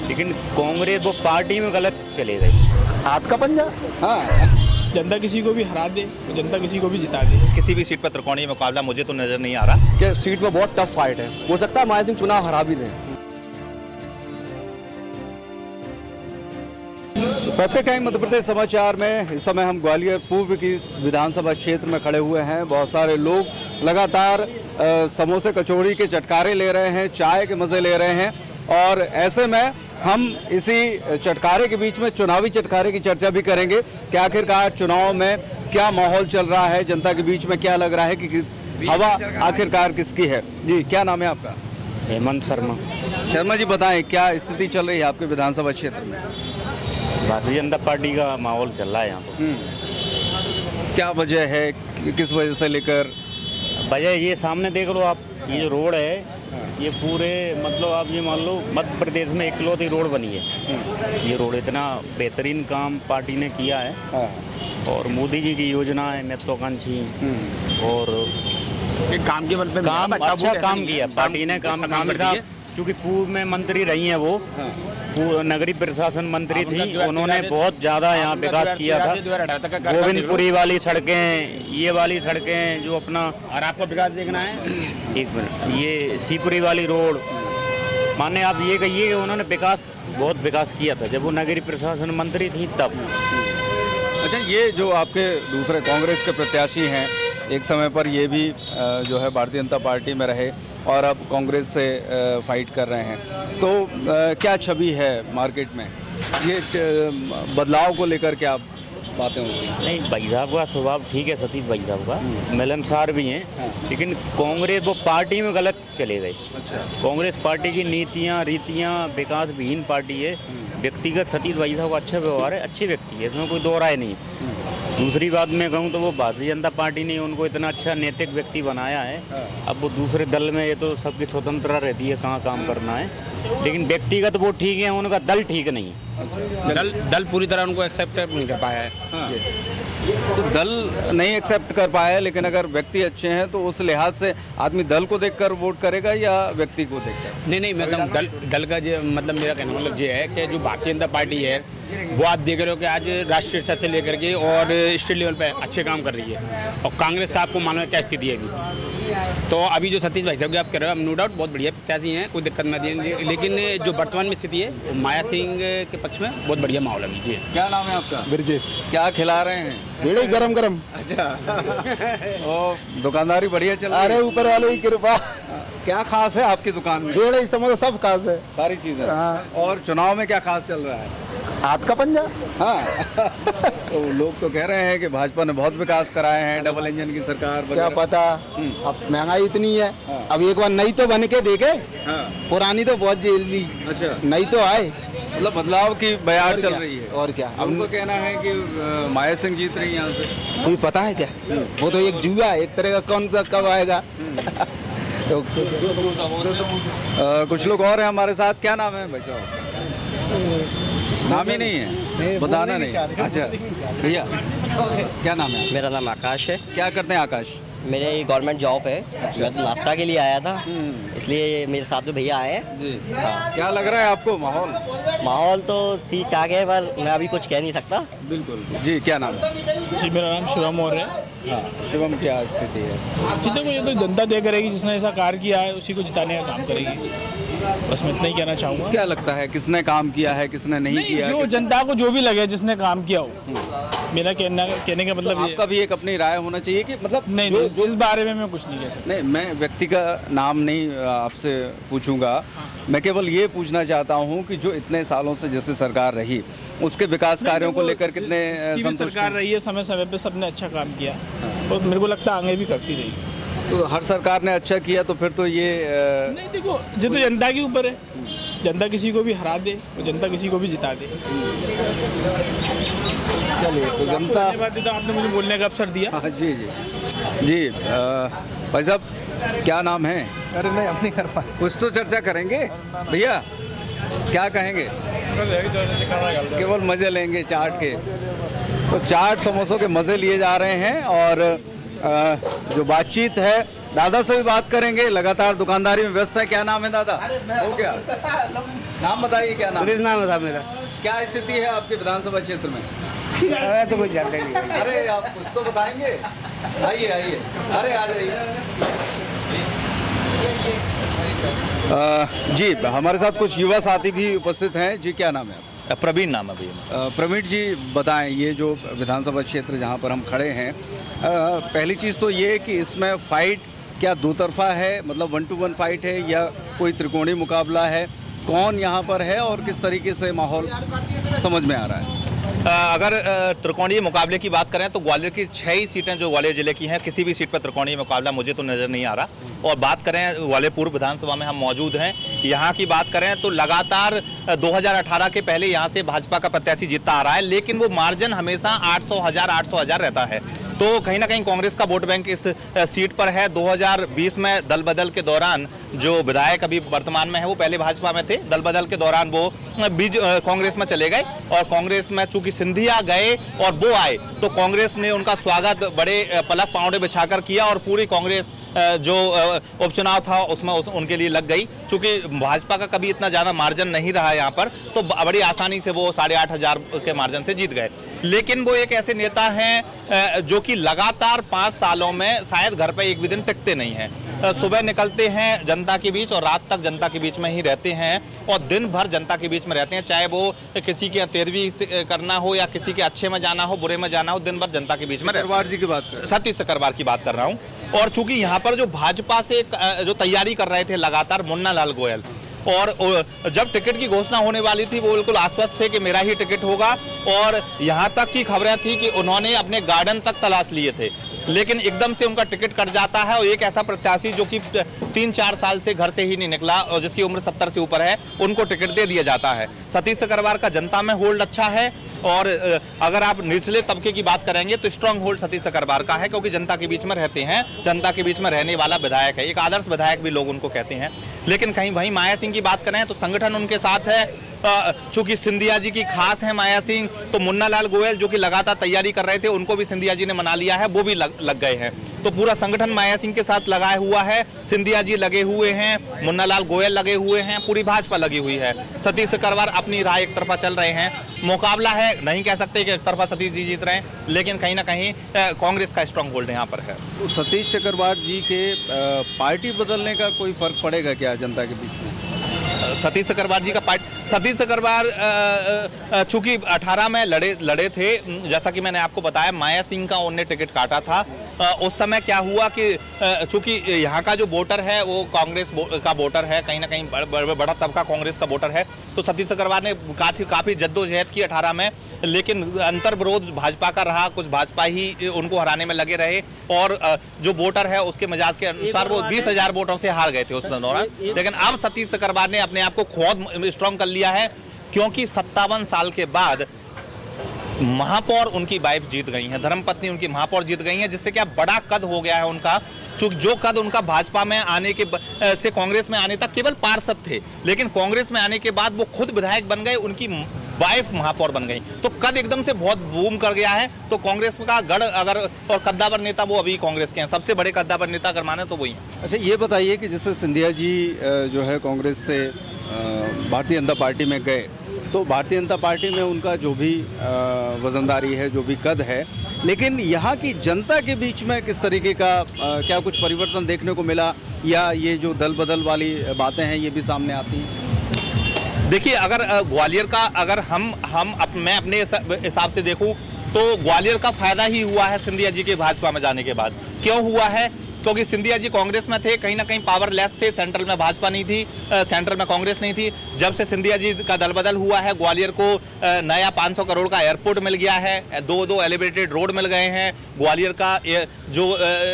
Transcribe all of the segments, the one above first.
लेकिन कांग्रेस वो पार्टी में गलत चले गई। हाथ का पंजा। हाँ, जनता किसी को भी हरा दे, जनता किसी को भी जिता दे। किसी भी सीट पर त्रिकोणीय मुकाबला मुझे तो नजर नहीं आ रहा। कि सीट में बहुत टफ फाइट है, हो सकता है माया सिंह चुनाव हरा भी दें। पब्लिक टाइम मध्य प्रदेश समाचार में इस समय हम ग्वालियर पूर्व की विधानसभा क्षेत्र में खड़े हुए हैं। बहुत सारे लोग लगातार समोसे कचौड़ी के चटकारे ले रहे हैं, चाय के मज़े ले रहे हैं और ऐसे में हम इसी चटकारे के बीच में चुनावी चटकारे की चर्चा भी करेंगे कि आखिरकार चुनाव में क्या माहौल चल रहा है, जनता के बीच में क्या लग रहा है कि हवा आखिरकार किसकी है। जी, क्या नाम है आपका? हेमंत शर्मा। शर्मा जी, बताएं क्या स्थिति चल रही है आपके विधानसभा क्षेत्र में? भारतीय जनता पार्टी का माहौल चल रहा है यहाँ तो। क्या वजह है, किस वजह से लेकर? वजह ये सामने देख लो आप, ये जो रोड है ये पूरे मतलब आप ये मान लो मध्य प्रदेश में इकलौती रोड बनी है। ये रोड इतना बेहतरीन काम पार्टी ने किया है और मोदी जी की योजना है महत्वाकांक्षी और काम के बल पे काम अच्छा काम किया पार्टी ने। काम क्योंकि पूर्व में मंत्री रही हैं वो, नगरीय प्रशासन मंत्री थी, उन्होंने बहुत ज़्यादा यहाँ विकास किया था। गोविंदपुरी वाली सड़कें, ये वाली सड़कें जो अपना, और आपको विकास देखना है, एक मिनट, ये सीपुरी वाली रोड, माने आप ये कहिए कि उन्होंने बहुत विकास किया था जब वो नगरीय प्रशासन मंत्री थी तब। अच्छा, ये जो आपके दूसरे कांग्रेस के प्रत्याशी हैं, एक समय पर ये भी जो है भारतीय जनता पार्टी में रहे और अब कांग्रेस से फाइट कर रहे हैं, तो क्या छवि है मार्केट में? ये बदलाव को लेकर क्या बातें होती हैं? नहीं, भाई साहब का स्वभाव ठीक है, सतीश भाई साहब का मिलनसार भी हैं, लेकिन कांग्रेस वो पार्टी में गलत चले गए। अच्छा, कांग्रेस पार्टी की नीतियाँ रीतियाँ विकास विहीन पार्टी है। व्यक्तिगत सतीश भाई साहब का अच्छा व्यवहार है, अच्छे व्यक्ति है, इसमें कोई दो राय नहीं है। दूसरी बात मैं कहूँ तो वो भारतीय जनता पार्टी ने उनको इतना अच्छा नैतिक व्यक्ति बनाया है। अब वो दूसरे दल में ये तो सबकी स्वतंत्रता रहती है कहाँ काम करना है, लेकिन व्यक्तिगत वो ठीक है, उनका दल ठीक नहीं है। दल पूरी तरह उनको एक्सेप्ट नहीं कर पाया है। तो दल नहीं एक्सेप्ट कर पाया है, लेकिन अगर व्यक्ति अच्छे हैं तो उस लिहाज से आदमी दल को देखकर वोट करेगा या व्यक्ति को देखकर? नहीं, मतलब दल का जो मतलब मेरा कहना मतलब ये है कि जो भारतीय जनता पार्टी है वो आप देख रहे हो कि आज राष्ट्रीय स्तर से लेकर के और स्टेट लेवल पे अच्छे काम कर रही है। और कांग्रेस का आपको मालूम है क्या स्थिति है अभी। तो अभी जो सतीश भाई साहब की आप कह रहे हो, नो डाउट बहुत बढ़िया प्रत्याशी हैं, कोई दिक्कत नहीं है, लेकिन जो वर्तमान में स्थिति है वो माया सिंह के पक्ष में बहुत बढ़िया माहौल है। जी, क्या नाम है आपका? ब्रजेश। क्या खिला रहे हैं? बेड़े गरम गरम। अच्छा, ओ दुकानदारी बढ़िया चल रही है? अरे ऊपर वाले की कृपा। क्या खास है आपकी दुकान में? बेड़े समोसा सब खास है, सारी चीजें। हाँ। और चुनाव में क्या खास चल रहा है? हाथ का पंजा। हाँ तो लोग तो कह रहे हैं कि भाजपा ने बहुत विकास कराए हैं, डबल इंजन की सरकार क्या वगैरह। पता, अब महंगाई इतनी है। हाँ। अब एक बार नई तो बन के देखे, हाँ। पुरानी तो बहुत जेल ली, अच्छा, नई तो आए, मतलब बदलाव की बयार चल रही है। और क्या। अब उनको कहना है कि माया सिंह जीत रही है यहाँ से। कोई पता है क्या? वो तो एक जुआ है एक तरह का, कौन सा कब आएगा। तो कुछ लोग और हैं हमारे साथ। क्या नाम है भाई साहब? नाम ही नहीं है, बताना नहीं। अच्छा भैया, क्या नाम है? मेरा नाम आकाश है। क्या करते हैं आकाश? मेरे गवर्नमेंट जॉब है। मैं तो नाश्ता के लिए आया था, इसलिए मेरे साथ में भैया आए हैं। जी, क्या लग रहा है आपको माहौल? माहौल तो ठीक ठाक है, पर मैं अभी कुछ कह नहीं सकता। बिल्कुल। जी, क्या नाम है? जी, मेरा नाम शिवम मौर्य है। हाँ, शिवम, क्या स्थिति है? सीधे को ये तो जनता तय करेगी, जिसने ऐसा कार्य किया है उसी को जिताने का काम करेगी। बस मैं इतना ही कहना चाहूँगा। क्या लगता है किसने काम किया है, किसने नहीं किया? जो जनता को जो भी लगे जिसने काम किया हो, मेरा कहने का मतलब ये। आपका भी एक अपनी राय होना चाहिए कि मतलब नहीं, इस बारे में मैं कुछ नहीं कह सकता। नहीं, मैं व्यक्ति का नाम नहीं आपसे पूछूंगा। मैं केवल ये पूछना चाहता हूँ कि जो इतने सालों से जैसे सरकार रही, उसके विकास कार्यों को लेकर कितने संतुष्ट सरकार रही है, समय समय पे सबने अच्छा काम किया और मेरे को लगता है आगे भी करती रहेगी। तो हर सरकार ने अच्छा किया तो फिर तो ये नहीं, देखो ये तो जनता के ऊपर है, जनता किसी को भी हरा दे और जनता किसी को भी जिता दे। चलिए, तो जनता। तो आपने मुझे बोलने का अवसर दिया। हाँ, जी जी जी। भाई साहब, क्या नाम है? अरे नहीं, अपनी कर पा। कुछ तो चर्चा करेंगे भैया, क्या कहेंगे? केवल मज़े लेंगे चाट के। तो चाट समोसों के मज़े लिए जा रहे हैं और जो बातचीत है दादा से भी बात करेंगे, लगातार दुकानदारी में व्यस्त है। क्या नाम है दादा? हो गया, नाम बताइए, क्या नाम? सुरेश नाम था मेरा। क्या स्थिति है आपके विधानसभा क्षेत्र में? अरे तो कुछ जानते नहीं। अरे आप कुछ तो बताएंगे। आइए आइए, अरे आ जाइए। जी, हमारे साथ कुछ युवा साथी भी उपस्थित हैं। जी, क्या नाम है आप? प्रवीण नाम है भैया। प्रवीण जी, बताएं, ये जो विधानसभा क्षेत्र जहां पर हम खड़े हैं, पहली चीज़ तो ये कि इसमें फाइट क्या दो तरफा है, मतलब 1 to 1 फाइट है या कोई त्रिकोणीय मुकाबला है? कौन यहाँ पर है और किस तरीके से माहौल समझ में आ रहा है? अगर त्रिकोणीय मुकाबले की बात करें तो ग्वालियर की 6 ही सीटें जो ग्वालियर जिले की हैं, किसी भी सीट पर त्रिकोणीय मुकाबला मुझे तो नज़र नहीं आ रहा। और बात करें ग्वालियर पूर्व विधानसभा में हम मौजूद हैं, यहाँ की बात करें तो लगातार 2018 के पहले यहाँ से भाजपा का प्रत्याशी जीतता आ रहा है, लेकिन वो मार्जिन हमेशा 800,000 रहता है। तो कहीं ना कहीं कांग्रेस का वोट बैंक इस सीट पर है। 2020 में दल बदल के दौरान जो विधायक अभी वर्तमान में है वो पहले भाजपा में थे, दल बदल के दौरान वो कांग्रेस में चले गए और कांग्रेस में चूंकि सिंधिया गए और वो आए तो कांग्रेस ने उनका स्वागत बड़े पलक पांवड़े बिछाकर किया और पूरी कांग्रेस जो उपचुनाव था उसमें उनके लिए लग गई। चूंकि भाजपा का कभी इतना ज़्यादा मार्जिन नहीं रहा यहाँ पर, तो बड़ी आसानी से वो 8,500 के मार्जिन से जीत गए। लेकिन वो एक ऐसे नेता हैं जो कि लगातार 5 सालों में शायद घर पे एक भी दिन टिकते नहीं हैं। सुबह निकलते हैं जनता के बीच और रात तक जनता के बीच में ही रहते हैं और दिन भर जनता के बीच में रहते हैं, चाहे वो किसी की तेरहवीं करना हो या किसी के अच्छे में जाना हो, बुरे में जाना हो, दिन भर जनता के बीच में। सकरवार जी की बात कर, सतीश सकरवार की बात कर रहा हूँ। और चूंकि यहाँ पर जो भाजपा से जो तैयारी कर रहे थे लगातार मुन्ना लाल गोयल, और जब टिकट की घोषणा होने वाली थी वो बिल्कुल आश्वस्त थे कि मेरा ही टिकट होगा और यहाँ तक की खबरें थी कि उन्होंने अपने गार्डन तक तलाश लिए थे, लेकिन एकदम से उनका टिकट कट जाता है और एक ऐसा प्रत्याशी जो कि 3-4 साल से घर से ही नहीं निकला और जिसकी उम्र 70 से ऊपर है, उनको टिकट दे दिया जाता है। सतीश सकरवार का जनता में होल्ड अच्छा है और अगर आप निचले तबके की बात करेंगे तो स्ट्रांग होल्ड सतीश सकरवार का है, क्योंकि जनता के बीच में रहते हैं, जनता के बीच में रहने वाला विधायक है, एक आदर्श विधायक भी लोग उनको कहते हैं। लेकिन कहीं वहीं माया सिंह की बात करें तो संगठन उनके साथ है। चूंकि सिंधिया जी की खास है माया सिंह, तो मुन्ना लाल गोयल जो कि लगातार तैयारी कर रहे थे उनको भी सिंधिया जी ने मना लिया है, वो भी लग गए हैं। तो पूरा संगठन माया सिंह के साथ लगाए हुआ है। सिंधिया जी लगे हुए हैं, मुन्ना लाल गोयल लगे हुए हैं, पूरी भाजपा लगी हुई है। सतीश सकरवार अपनी राह एक तरफा चल रहे हैं। मुकाबला है, नहीं कह सकते कि एक तरफा सतीश जी जीत रहे हैं, लेकिन कहीं ना कहीं कांग्रेस का स्ट्रांग होल्ड यहाँ पर है। तो सतीश सकरवार जी के पार्टी बदलने का कोई फर्क पड़ेगा क्या जनता के बीच में? सतीश सकरवार जी का सतीश सकरवार चूंकि 18 में लड़े थे, जैसा कि मैंने आपको बताया माया सिंह का उन्होंने टिकट काटा था। उस समय क्या हुआ कि चूंकि यहाँ का जो वोटर है वो कांग्रेस का वोटर है, कहीं ना कहीं बड़ा तबका कांग्रेस का वोटर है, तो सतीश सकरवार ने काफ़ी जद्दोजहद की 18 में, लेकिन अंतर विरोध भाजपा का रहा, कुछ भाजपा ही उनको हराने में लगे रहे और जो वोटर है उसके मिजाज के अनुसार वो 20,000 वोटों से हार गए थे उस दौरान। लेकिन अब सतीश सकरवार ने अपने आप को खुद स्ट्रांग कर लिया है, क्योंकि 57 साल के बाद महापौर उनकी वाइफ जीत गई हैं, धर्मपत्नी उनकी महापौर जीत गई हैं, जिससे क्या बड़ा कद हो गया है उनका। चूंकि जो कद उनका भाजपा में आने के से कांग्रेस में आने तक केवल पार्षद थे, लेकिन कांग्रेस में आने के बाद वो खुद विधायक बन गए, उनकी वाइफ महापौर बन गई, तो कद एकदम से बहुत बूम कर गया है। तो कांग्रेस का गढ़ अगर और कद्दावर नेता वो अभी कांग्रेस के हैं, सबसे बड़े कद्दावर नेता अगर माने तो वही हैं। अच्छा, ये बताइए कि जैसे सिंधिया जी जो है कांग्रेस से भारतीय जनता पार्टी में गए, तो भारतीय जनता पार्टी में उनका जो भी वजनदारी है, जो भी कद है, लेकिन यहाँ की जनता के बीच में किस तरीके का क्या कुछ परिवर्तन देखने को मिला, या ये जो दल बदल वाली बातें हैं ये भी सामने आती हैं? देखिए, अगर ग्वालियर का अगर मैं अपने हिसाब से देखूं तो ग्वालियर का फायदा ही हुआ है सिंधिया जी के भाजपा में जाने के बाद। क्यों हुआ है? क्योंकि सिंधिया जी कांग्रेस में थे, कहीं ना कहीं पावरलेस थे, सेंट्रल में भाजपा नहीं थी, सेंट्रल में कांग्रेस नहीं थी। जब से सिंधिया जी का दल बदल हुआ है, ग्वालियर को नया 500 करोड़ का एयरपोर्ट मिल गया है, 2 एलिवेटेड रोड मिल गए हैं, ग्वालियर का जो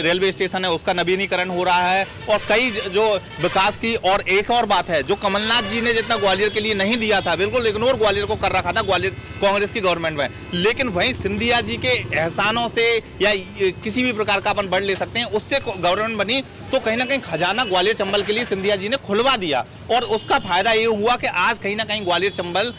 रेलवे स्टेशन है उसका नवीनीकरण हो रहा है और कई जो विकास की। और एक और बात है, जो कमलनाथ जी ने जितना ग्वालियर के लिए नहीं दिया था, बिल्कुल इग्नोर ग्वालियर को कर रखा था ग्वालियर कांग्रेस की गवर्नमेंट में, लेकिन वहीं सिंधिया जी के एहसानों से या किसी भी प्रकार का अपन बढ़ ले सकते हैं, उससे गवर्नमेंट बनी तो कहीं ना कहीं खजाना ग्वालियर चंबल के लिए सिंधिया जी ने खुलवा दिया। और उसका फायदा ये हुआ कि आज कहीं ना कहीं ग्वालियर चंबल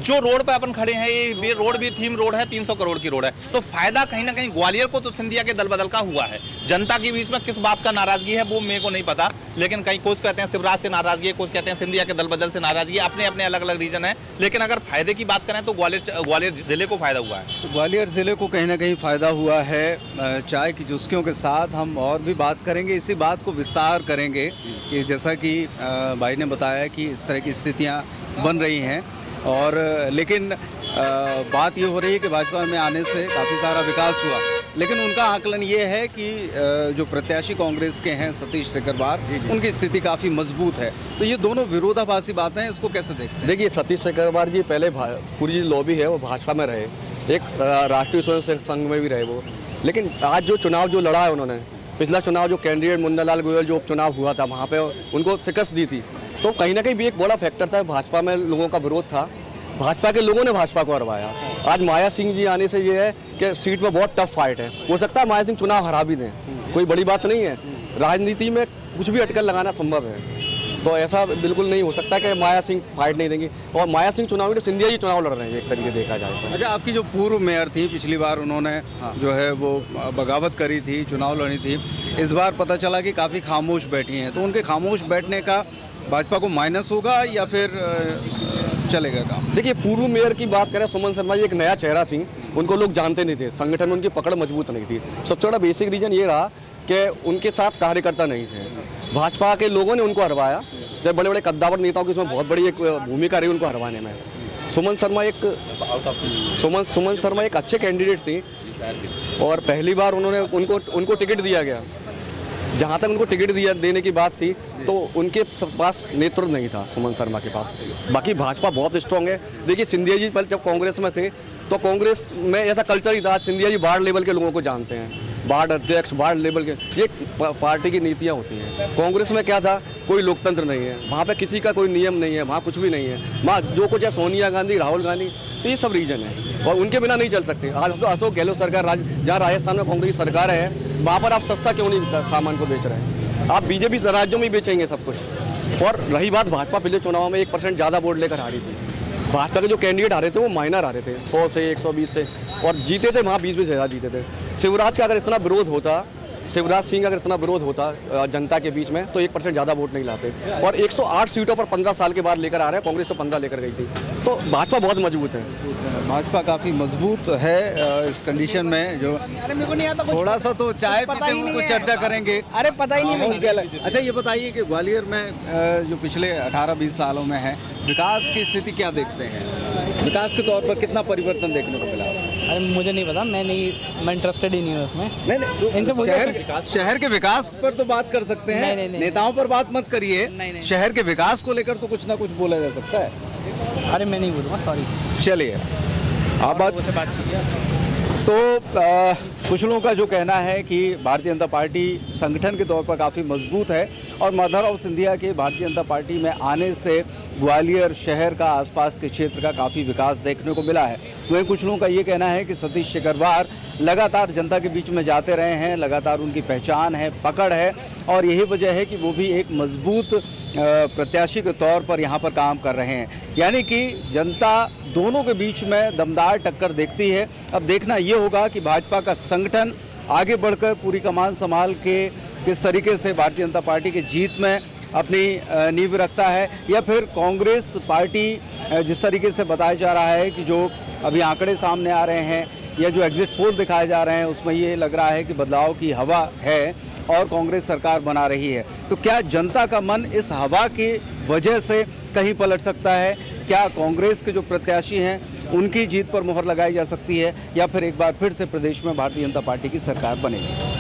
जो रोड पे अपन खड़े हैं, ये रोड भी थीम रोड है, 300 करोड़ की रोड है, तो फायदा कहीं ना कहीं ग्वालियर को तो सिंधिया के दल बदल का हुआ है। जनता के बीच में किस बात का नाराजगी है वो मेरे को नहीं पता, लेकिन कहीं कुछ कहते हैं शिवराज से नाराजगी है, कुछ कहते हैं सिंधिया के दल बदल से नाराजगी है, अपने अपने अलग अलग रीजन है। लेकिन अगर फायदे की बात करें तो ग्वालियर जिले को फायदा हुआ है। तो ग्वालियर ज़िले को कहीं ना कहीं फ़ायदा हुआ है। चाय की चुस्कियों के साथ हम और भी बात करेंगे, इसी बात को विस्तार करेंगे कि जैसा कि भाई ने बताया कि इस तरह की स्थितियां बन रही हैं, और लेकिन बात ये हो रही है कि भाजपा में आने से काफ़ी सारा विकास हुआ, लेकिन उनका आकलन ये है कि जो प्रत्याशी कांग्रेस के हैं सतीश सिकरवार, उनकी स्थिति काफ़ी मजबूत है। तो ये दोनों विरोधाभासी बातें हैं, इसको कैसे देखते हैं? देखिए, सतीश सिकरवार जी पहले पूरी जो लॉबी है वो भाजपा में रहे, एक राष्ट्रीय स्वयं सेवक संघ में भी रहे वो, लेकिन आज जो चुनाव जो लड़ा है उन्होंने, पिछला चुनाव जो कैंडिडेट मुन्नालाल गोयल जो उपचुनाव हुआ था वहाँ पे उनको शिकस्त दी थी, तो कहीं ना कहीं भी एक बड़ा फैक्टर था। भाजपा में लोगों का विरोध था, भाजपा के लोगों ने भाजपा को हरवाया। आज माया सिंह जी आने से ये है कि सीट में बहुत टफ फाइट है, हो सकता है माया सिंह चुनाव हरा भी दें, कोई बड़ी बात नहीं है। राजनीति में कुछ भी अटकल लगाना संभव है, तो ऐसा बिल्कुल नहीं हो सकता कि माया सिंह फाइट नहीं देंगी। और माया सिंह चुनाव में तो सिंधिया जी चुनाव लड़ रहे हैं एक तरीके देखा जाए तो। अच्छा, आपकी जो पूर्व मेयर थी, पिछली बार उन्होंने जो है वो बगावत करी थी, चुनाव लड़ी थी, इस बार पता चला कि काफ़ी खामोश बैठी हैं, तो उनके खामोश बैठने का भाजपा को माइनस होगा या फिर चलेगा काम? देखिए, पूर्व मेयर की बात करें, सुमन शर्मा जी एक नया चेहरा थी, उनको लोग जानते नहीं थे, संगठन में उनकी पकड़ मजबूत नहीं थी। सबसे बड़ा बेसिक रीज़न ये रहा कि उनके साथ कार्यकर्ता नहीं थे, भाजपा के लोगों ने उनको हरवाया। जब बड़े बड़े कद्दावर नेताओं की इसमें बहुत बड़ी एक भूमिका रही उनको हरवाने में। सुमन शर्मा एक अच्छे कैंडिडेट थी, और पहली बार उनको टिकट दिया गया। जहाँ तक उनको टिकट देने की बात थी, तो उनके पास नेतृत्व नहीं था सुमन शर्मा के पास। बाकी भाजपा बहुत स्ट्रांग है। देखिए, सिंधिया जी पहले जब कांग्रेस में थे तो कांग्रेस में ऐसा कल्चर ही था, सिंधिया जी वार्ड लेवल के लोगों को जानते हैं, वार्ड अध्यक्ष, वार्ड लेवल के, ये पार्टी की नीतियाँ होती हैं। कांग्रेस में क्या था, कोई लोकतंत्र नहीं है, वहाँ पे किसी का कोई नियम नहीं है, वहाँ कुछ भी नहीं है, वहाँ जो कुछ है सोनिया गांधी, राहुल गांधी, तो ये सब रीजन है और उनके बिना नहीं चल सकते। आज तो अशोक गहलोत सरकार, जहाँ राजस्थान में कांग्रेस की सरकार है, वहाँ पर आप सस्ता क्यों नहीं सामान को बेच रहे हैं? आप बीजेपी राज्यों में बेचेंगे सब कुछ। और रही बात भाजपा, पिछले चुनाव में 1% ज़्यादा वोट लेकर हारी थी। भाजपा के जो कैंडिडेट आ रहे थे वो माइनर आ रहे थे, 100 से 120 से, और जीते थे वहाँ 20-20 हज़ार जीते थे। शिवराज का अगर इतना विरोध होता, शिवराज सिंह का अगर इतना विरोध होता जनता के बीच में, तो 1% ज़्यादा वोट नहीं लाते। और 108 सीटों पर 15 साल के बाद लेकर आ रहे हैं, कांग्रेस तो 15 लेकर गई थी। तो भाजपा बहुत मजबूत है, भाजपा काफ़ी मजबूत है इस कंडीशन में। जो थोड़ा सा तो चाय पीते हुए को चर्चा करेंगे। अरे पता ही नहीं। अच्छा, ये बताइए कि ग्वालियर में जो पिछले 18-20 सालों में है, विकास की स्थिति क्या देखते हैं? विकास के तौर पर कितना परिवर्तन देखने को मिला? अरे मुझे नहीं पता, मैं इंटरेस्टेड ही नहीं हूँ उसमें। नहीं, इनसे शहर के विकास पर तो बात कर सकते हैं। नहीं, नेताओं पर बात मत करिए। शहर के विकास को लेकर तो कुछ ना कुछ बोला जा सकता है। अरे मैं नहीं बोलूँगा, सॉरी। चलिए, आप बात तो कुछ लोगों का जो कहना है कि भारतीय जनता पार्टी संगठन के तौर पर काफ़ी मजबूत है, और माधवराव सिंधिया के भारतीय जनता पार्टी में आने से ग्वालियर शहर का, आसपास के क्षेत्र का काफ़ी विकास देखने को मिला है। वहीं कुछ लोगों का ये कहना है कि सतीश सिकरवार लगातार जनता के बीच में जाते रहे हैं, लगातार उनकी पहचान है, पकड़ है, और यही वजह है कि वो भी एक मजबूत प्रत्याशी के तौर पर यहाँ पर काम कर रहे हैं। यानी कि जनता दोनों के बीच में दमदार टक्कर देखती है। अब देखना ये होगा कि भाजपा का संगठन आगे बढ़कर पूरी कमान संभाल के किस तरीके से भारतीय जनता पार्टी की जीत में अपनी नींव रखता है, या फिर कांग्रेस पार्टी जिस तरीके से बताया जा रहा है कि जो अभी आंकड़े सामने आ रहे हैं या जो एग्जिट पोल दिखाए जा रहे हैं, उसमें ये लग रहा है कि बदलाव की हवा है और कांग्रेस सरकार बना रही है। तो क्या जनता का मन इस हवा की वजह से कहीं पलट सकता है? क्या कांग्रेस के जो प्रत्याशी हैं उनकी जीत पर मुहर लगाई जा सकती है, या फिर एक बार फिर से प्रदेश में भारतीय जनता पार्टी की सरकार बनेगी?